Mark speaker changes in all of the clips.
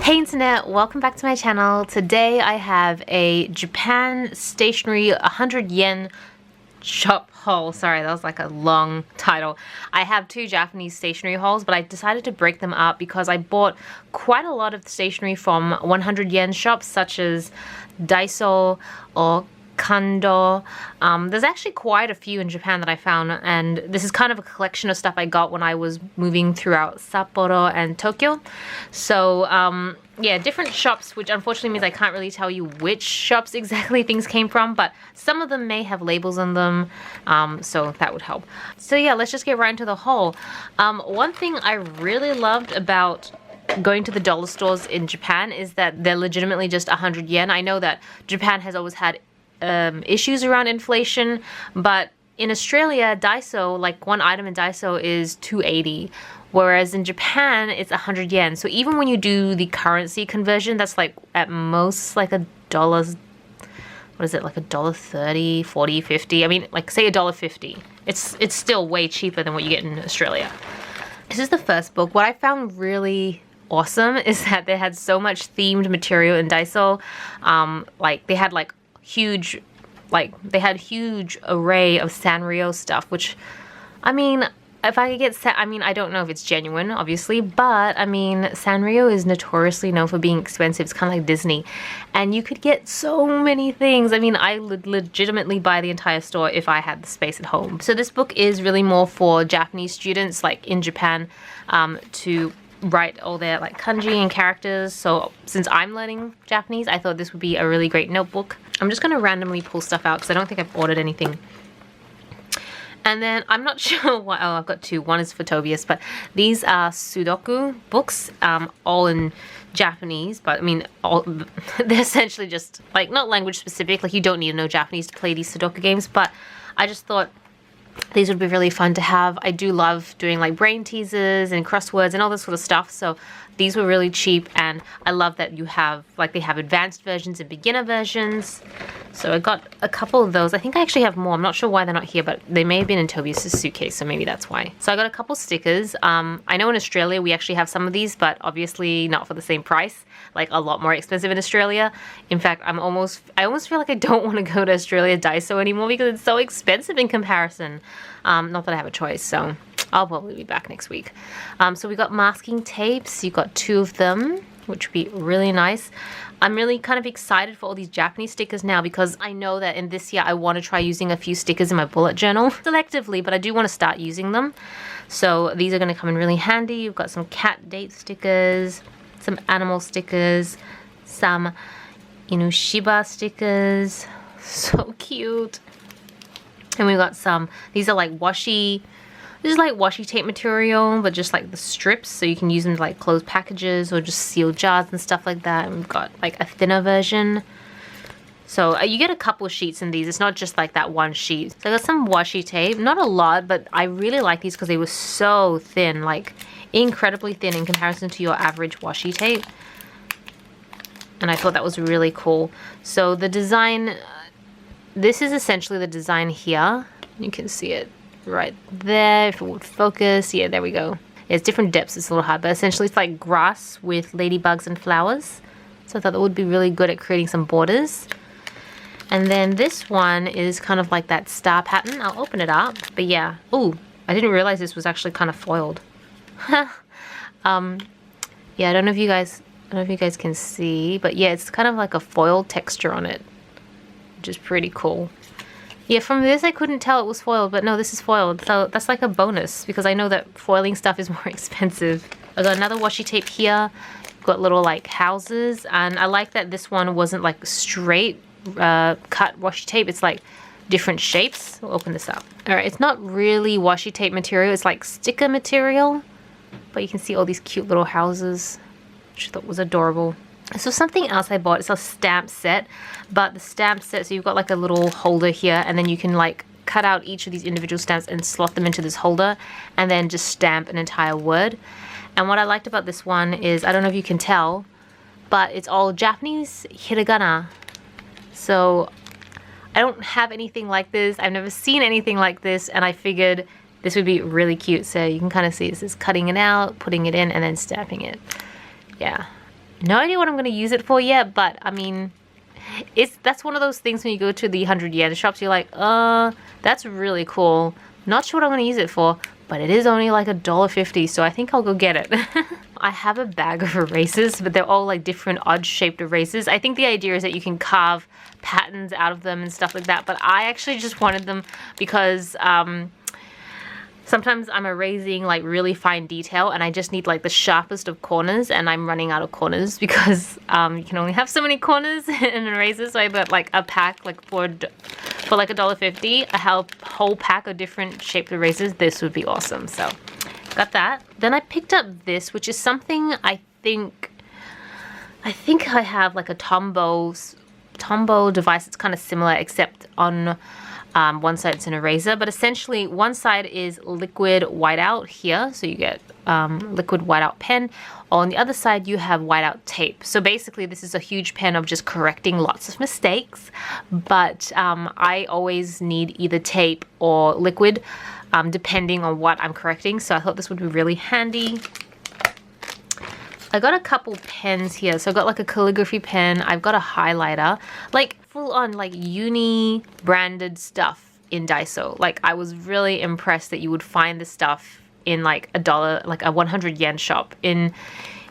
Speaker 1: Hey internet, welcome back to my channel. Today I have a Japan stationery 100 yen shop haul. Sorry, that was like a long title. I have two Japanese stationery hauls, but I decided to break them up because I bought quite a lot of stationery from 100 yen shops such as Daiso or Kando. There's actually quite a few in Japan that I found, and this is kind of a collection of stuff I got when I was moving throughout Sapporo and Tokyo. So yeah, different shops, which unfortunately means I can't really tell you which shops exactly things came from, but some of them may have labels on them, so that would help. So yeah, let's just get right into the haul. One thing I really loved about going to the dollar stores in Japan is that they're legitimately just 100 yen. I know that Japan has always had issues around inflation, but in Australia, Daiso, like one item in Daiso is 280, whereas in Japan it's 100 yen. So even when you do the currency conversion, that's like at most like $1, what is it, like $1.30, 40, 50? I mean, like say $1.50. It's still way cheaper than what you get in Australia. This is the first book. What I found really awesome is that they had so much themed material in Daiso. Like they had like huge array of Sanrio stuff, which, I mean, if I could get I don't know if it's genuine, obviously, but I mean, Sanrio is notoriously known for being expensive. It's kind of like Disney, and you could get so many things. I mean, I would legitimately buy the entire store if I had the space at home. So this book is really more for Japanese students, like in Japan, to write all their like kanji and characters. So since I'm learning Japanese, I thought this would be a really great notebook. I'm just going to randomly pull stuff out because I don't think I've ordered anything. And then I'm not sure what, oh, I've got two. One is for Tobias, but these are Sudoku books, all in Japanese, but I mean, they're essentially just like not language specific, like you don't need to know Japanese to play these Sudoku games, but I just thought these would be really fun to have. I do love doing like brain teasers and crosswords and all this sort of stuff, so these were really cheap, and I love that you have, like, they have advanced versions and beginner versions. So I got a couple of those. I think I actually have more. I'm not sure why they're not here, but they may have been in Tobias's suitcase, so maybe that's why. So I got a couple stickers. I know in Australia we actually have some of these, but obviously not for the same price. Like a lot more expensive in Australia. In fact, I almost feel like I don't want to go to Australia Daiso anymore because it's so expensive in comparison. Not that I have a choice, so I'll probably be back next week. So we got masking tapes. You got two of them, which would be really nice. I'm really kind of excited for all these Japanese stickers now because I know that in this year I want to try using a few stickers in my bullet journal selectively, but I do want to start using them. So these are going to come in really handy. You've got some cat date stickers, some animal stickers, some Inushiba stickers. So cute. And we've got some, these are like washi, this is like washi tape material, but just like the strips, so you can use them to like close packages or just seal jars and stuff like that. And we've got like a thinner version. So you get a couple of sheets in these. It's not just like that one sheet. So I got some washi tape, not a lot, but I really like these because they were so thin, like incredibly thin in comparison to your average washi tape. And I thought that was really cool. So the design, this is essentially the design here. You can see it right there, if it would focus. Yeah, there we go. It's different depths, it's a little hard, but essentially it's like grass with ladybugs and flowers. So I thought that would be really good at creating some borders. And then this one is kind of like that star pattern. I'll open it up, but yeah. Oh, I didn't realize this was actually kind of foiled. Yeah, I don't know if you guys can see, but yeah, it's kind of like a foiled texture on it, which is pretty cool. Yeah, from this I couldn't tell it was foiled, but no, this is foiled. So that's like a bonus because I know that foiling stuff is more expensive. I got another washi tape here. Got little like houses, and I like that this one wasn't like straight cut washi tape. It's like different shapes. We'll open this up. All right, it's not really washi tape material. It's like sticker material, but you can see all these cute little houses, which I thought was adorable. So something else I bought, it's a stamp set, but the stamp set, so you've got like a little holder here, and then you can like cut out each of these individual stamps and slot them into this holder, and then just stamp an entire word. And what I liked about this one is, I don't know if you can tell, but it's all Japanese hiragana. So I don't have anything like this. I've never seen anything like this, and I figured this would be really cute. So you can kind of see this is cutting it out, putting it in, and then stamping it. Yeah. No idea what I'm going to use it for yet, but I mean, that's one of those things when you go to the 100 yen shops, you're like, that's really cool. Not sure what I'm going to use it for, but it is only like $1.50, so I think I'll go get it. I have a bag of erasers, but they're all like different odd shaped erasers. I think the idea is that you can carve patterns out of them and stuff like that, but I actually just wanted them because sometimes I'm erasing like really fine detail and I just need like the sharpest of corners, and I'm running out of corners because you can only have so many corners in an eraser. So I got like a pack like for like $1.50, a whole pack of different shaped erasers. This would be awesome. So got that. Then I picked up this, which is something I think I have like a Tombow device. It's kind of similar, except on one side it's an eraser, but essentially one side is liquid whiteout here, so you get liquid whiteout pen. On the other side you have whiteout tape. So basically this is a huge pen of just correcting lots of mistakes, but I always need either tape or liquid depending on what I'm correcting, so I thought this would be really handy. I got a couple pens here. So I got like a calligraphy pen, I've got a highlighter, like full on like uni branded stuff in Daiso. Like I was really impressed that you would find this stuff in like $1, like a 100 yen shop. In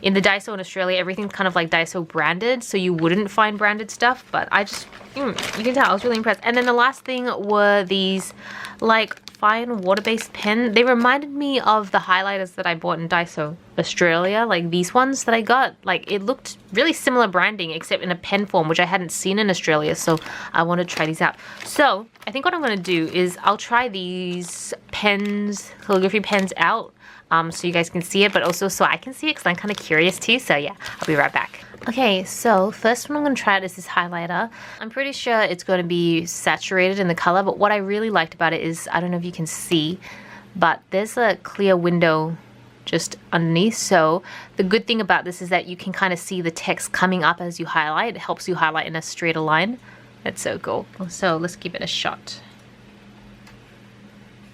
Speaker 1: the Daiso in Australia, everything's kind of like Daiso branded, so you wouldn't find branded stuff, but I just, you can tell, I was really impressed. And then the last thing were these like fine water-based pen. They reminded me of the highlighters that I bought in Daiso Australia, like these ones that I got. Like it looked really similar branding except in a pen form, which I hadn't seen in Australia, so I wanted to try these out. So I think what I'm going to do is I'll try these pens, calligraphy pens out, so you guys can see it, but also so I can see it because I'm kind of curious too. So yeah, I'll be right back. Okay, so first one I'm going to try out is this highlighter. I'm pretty sure it's going to be saturated in the color, but what I really liked about it is, I don't know if you can see, but there's a clear window just underneath. So the good thing about this is that you can kind of see the text coming up as you highlight. It helps you highlight in a straighter line. That's so cool. So let's give it a shot.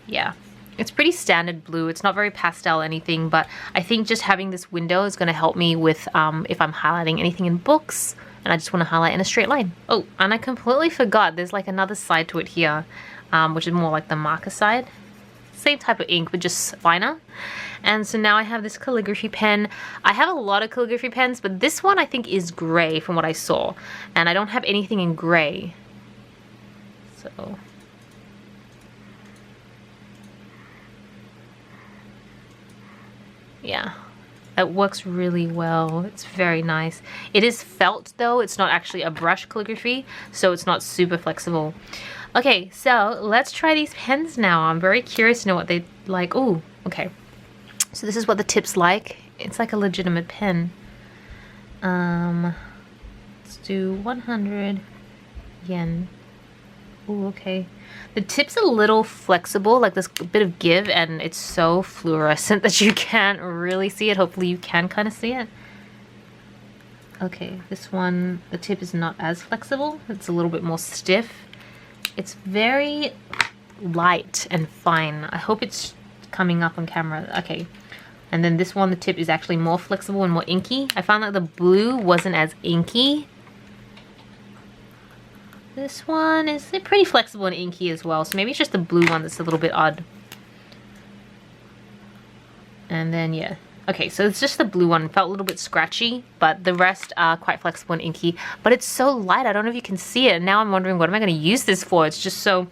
Speaker 1: Yeah. It's pretty standard blue. It's not very pastel or anything, but I think just having this window is going to help me with if I'm highlighting anything in books and I just want to highlight in a straight line. Oh, and I completely forgot there's like another side to it here, which is more like the marker side. Same type of ink, but just finer. And so now I have this calligraphy pen. I have a lot of calligraphy pens, but this one I think is gray from what I saw. And I don't have anything in gray. So yeah, it works really well. It's very nice. It is felt though, it's not actually a brush calligraphy, so it's not super flexible. Okay, so let's try these pens now. I'm very curious to know what they like. Oh, okay. So this is what the tip's like. It's like a legitimate pen. Let's do 100 yen. Oh, okay. The tip's a little flexible, like there's a bit of give, and it's so fluorescent that you can't really see it. Hopefully you can kind of see it. Okay, this one, the tip is not as flexible. It's a little bit more stiff. It's very light and fine. I hope it's coming up on camera. Okay. And then this one, the tip is actually more flexible and more inky. I found that the blue wasn't as inky. This one is pretty flexible and inky as well, so maybe it's just the blue one that's a little bit odd. And then, yeah. Okay, so it's just the blue one. Felt a little bit scratchy, but the rest are quite flexible and inky. But it's so light, I don't know if you can see it. Now I'm wondering, what am I going to use this for? It's just so,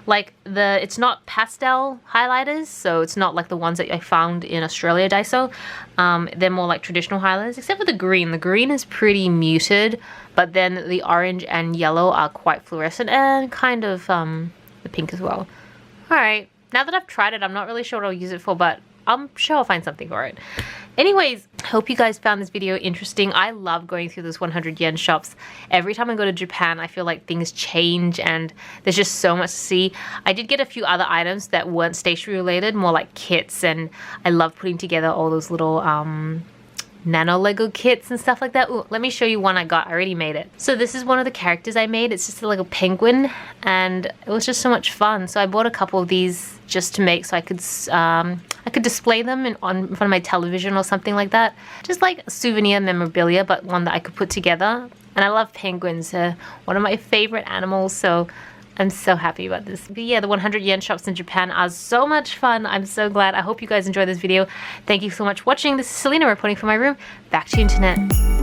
Speaker 1: like, it's not pastel highlighters, so it's not like the ones that I found in Australia Daiso. They're more like traditional highlighters, except for the green. The green is pretty muted, but then the orange and yellow are quite fluorescent, and kind of the pink as well. Alright, now that I've tried it, I'm not really sure what I'll use it for, but I'm sure I'll find something for it. Anyways, hope you guys found this video interesting. I love going through those 100 yen shops. Every time I go to Japan, I feel like things change and there's just so much to see. I did get a few other items that weren't stationery related, more like kits, and I love putting together all those little nano Lego kits and stuff like that. Ooh, let me show you one I got. I already made it. So this is one of the characters I made. It's just a little penguin, and it was just so much fun. So I bought a couple of these just to make, so I could I could display them in front of my television or something like that. Just like souvenir memorabilia, but one that I could put together. And I love penguins, one of my favorite animals, so I'm so happy about this. But yeah, the 100 yen shops in Japan are so much fun. I'm so glad. I hope you guys enjoyed this video. Thank you so much for watching. This is Celina reporting from my room. Back to you, internet.